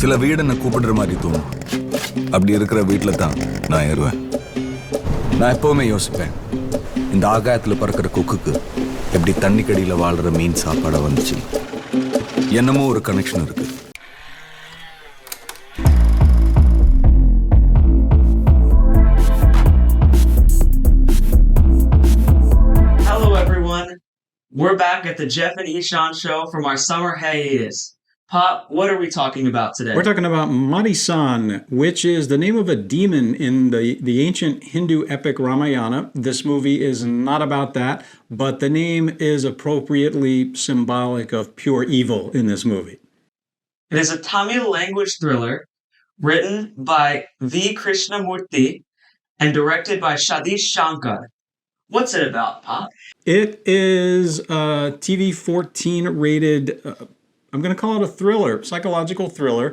சில வீடு என்ன கூப்பிடுற மாதிரி தோணும். அப்படி இருக்கிற வீட்டில் தான் நான் ஏறுவேன். நான் எப்போவுமே யோசிப்பேன், இந்த ஆகாயத்தில் பறக்கிற கொக்குக்கு எப்படி தண்ணிக்கடியில் வாழ்கிற மீன் சாப்பாடை வந்துச்சு. என்னமோ ஒரு கனெக்ஷன் இருக்கு. We're back at the Jeff and Ishan show from our summer hiatus. Pop, what are we talking about today? We're talking about Maareesan, which is the name of a demon in the ancient Hindu epic Ramayana. This movie is not about that, but the name is appropriately symbolic of pure evil in this movie. It is a Tamil language thriller written by Krishna Moorthy and directed by Sudheesh Sankar. What's it about, Pop? It is a TV-14 rated, I'm going to call it a thriller, psychological thriller,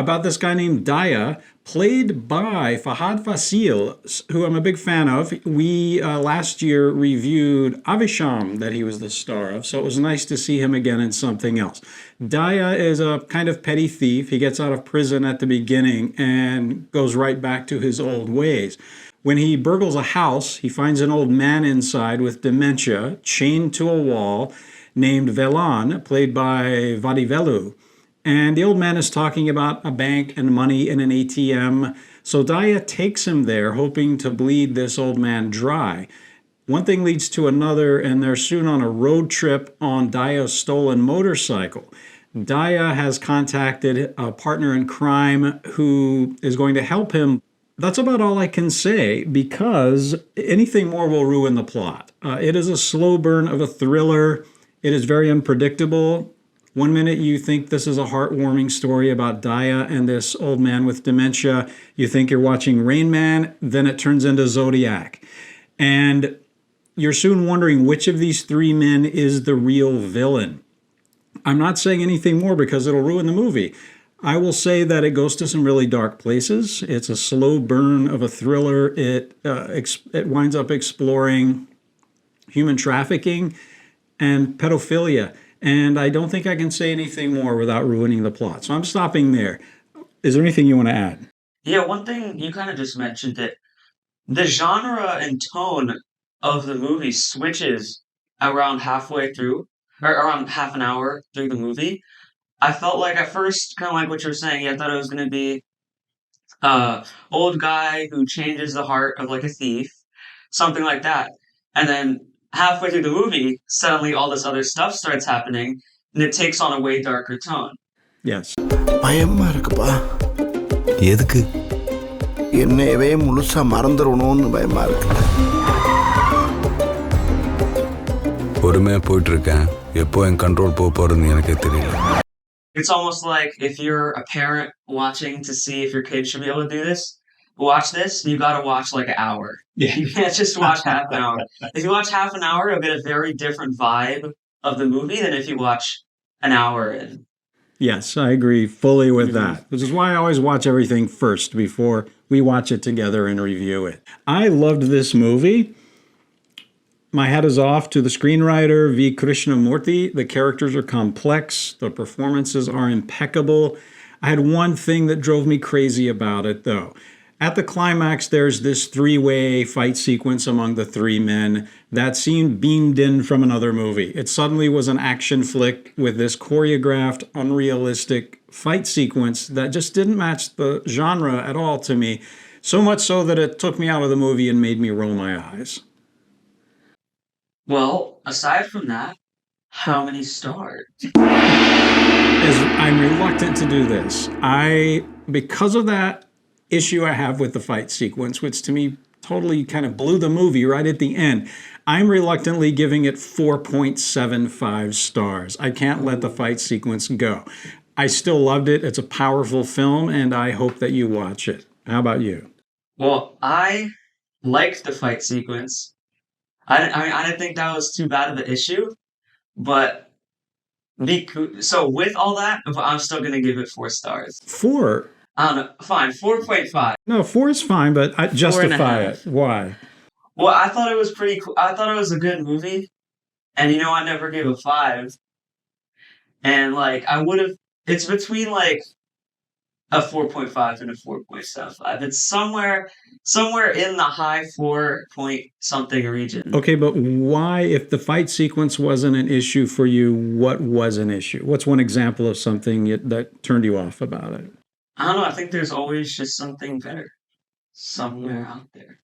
about this guy named Daya, played by Fahad Fasil, who I'm a big fan of. We last year reviewed Avisham, that he was the star of, so it was nice to see him again in something else. Daya is a kind of petty thief. He gets out of prison at the beginning and goes right back to his old ways. When he burgles a house, he finds an old man inside with dementia, chained to a wall, named Velan, played by Vadivelu. And the old man is talking about a bank and money in an ATM. So Daya takes him there, hoping to bleed this old man dry. One thing leads to another, and they're soon on a road trip on Daya's stolen motorcycle. Daya has contacted a partner in crime who is going to help him. That's about all I can say, because anything more will ruin the plot. It is a slow burn of a thriller. It is very unpredictable. One minute you think this is a heartwarming story about Daya and this old man with dementia. You think you're watching Rain Man, then it turns into Zodiac. And you're soon wondering which of these three men is the real villain. I'm not saying anything more because it'll ruin the movie. I will say that it goes to some really dark places. It's a slow burn of a thriller. It winds up exploring human trafficking and pedophilia. And I don't think I can say anything more without ruining the plot. So I'm stopping there. Is there anything you want to add? Yeah, one thing you kind of just mentioned that the genre and tone of the movie switches around halfway through, or around half an hour through the movie. I felt like at first, kind of like what you were saying, I thought it was going to be old guy who changes the heart of like a thief, something like that. And then halfway through the movie, suddenly all this other stuff starts happening, and it takes on a way darker tone. Yes. பயமா இருக்குப்பா. எதுக்கு? என்னையவே முழுசா மறந்துடணும்னு பயமா இருக்கு. பொறுமையா போயிட்டு இருக்கேன். எப்போ என் கண்ட்ரோல் போறதுன்னு எனக்கே தெரியல. It's almost like if you're a parent watching to see if your kid should be able to do this, watch this, you got to watch like an hour. Yeah. You can't just watch half an hour. If you watch half an hour, you'll get a very different vibe of the movie than if you watch an hour in. Yes, I agree fully with that, which is why I always watch everything first before we watch it together and review it. I loved this movie. My hat is off to the screenwriter, Krishna Moorthy. The characters are complex. The performances are impeccable. I had one thing that drove me crazy about it, though. At the climax, there's this three-way fight sequence among the three men that seemed beamed in from another movie. It suddenly was an action flick with this choreographed, unrealistic fight sequence that just didn't match the genre at all to me, so much so that it took me out of the movie and made me roll my eyes. Well, aside from that, how many stars? I'm reluctant to do this. Because of that issue I have with the fight sequence, which to me totally kind of blew the movie right at the end, I'm reluctantly giving it 4.75 stars. I can't let the fight sequence go. I still loved it. It's a powerful film, and I hope that you watch it. How about you? Well, I liked the fight sequence. I didn't think that was too bad of an issue, but so with all that, I'm still going to give it 4 stars. 4? I don't know. Fine, 4.5. No, 4 is fine, but I justify it. Why? Well, I thought it was pretty cool. I thought it was a good movie, and I never gave a 5. And like, I would have. It's between like a 4.5 and a 4.75. It's somewhere in the high 4 point something region. Okay, but why, if the fight sequence wasn't an issue for you, what was an issue? What's one example of something that turned you off about it? I don't know. I think there's always just something better somewhere out there.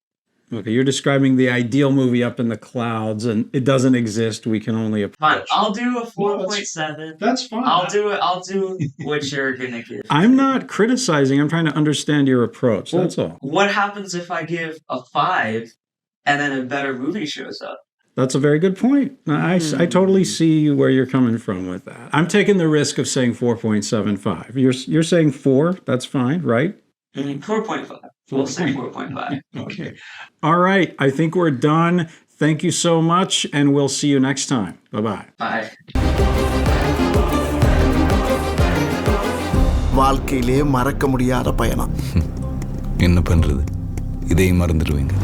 Okay, you're describing the ideal movie up in the clouds, and it doesn't exist. We can only Fine, approach. I'll do a 4.7. That's fine. I'll do what you're gonna give. I'm not criticizing. I'm trying to understand your approach. That's all. What happens if I give a 5 and then a better movie shows up? That's a very good point. I totally see where you're coming from with that. I'm taking the risk of saying 4.75. You're saying 4. That's fine, right? 4.5. We'll say 4.5. Okay. All right. I think we're done. Thank you so much, and we'll see you next time. Bye-bye. Bye. வாழ்க்கையிலே மறக்க முடியாத பயணம். என்ன பண்றது, இதையும் மறந்துடுவீங்க.